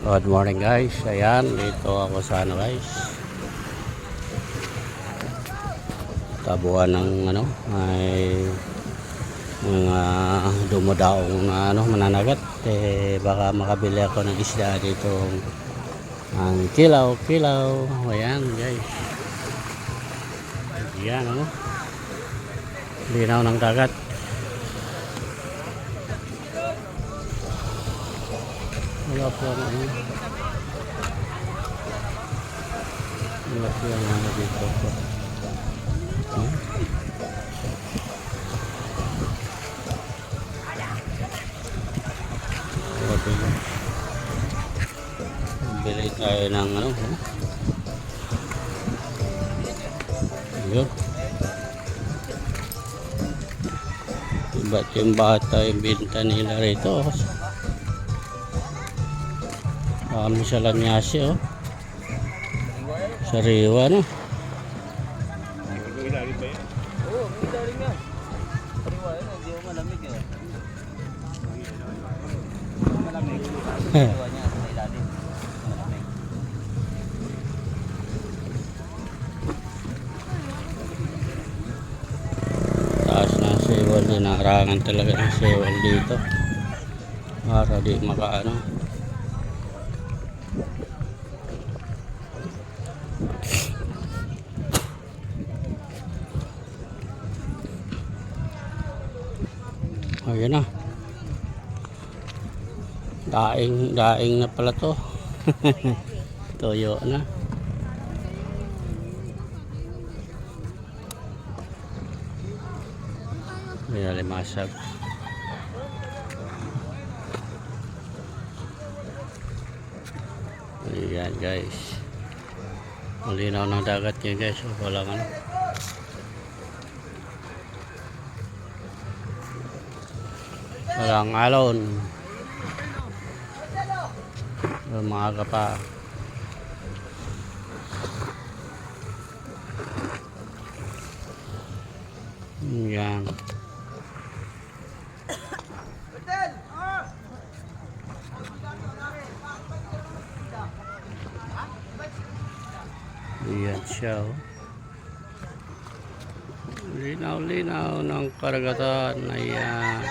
Good morning guys. Ayan, dito ako sa guys. Tabuan ng may mga dumadaong mananagat. Baka makabili ako ng isda dito. Ang kilaw. Ayan guys. Ayan linaw ng dagat. Wala po wala po yung dito po. Bili tayo ng yun. Iba't yung bata yung binta nila rito. Kami sa Lanyasi sariwa no. Taas ng sewol din, narangan talaga ng sewol dito para di makaano. Ayan na. Daing na pala to. Toyo na. Ayan, limasag. Ayan guys. Malinaw ng dagat yun guys. Walang walang alon. Maaga pa. Yan. Ayan siya linaw ng karagatan. Ayan.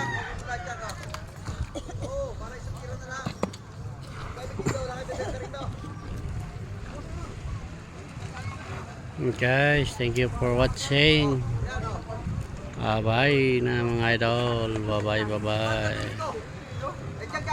Guys, thank you for watching. Bye na mga idol. Bye bye.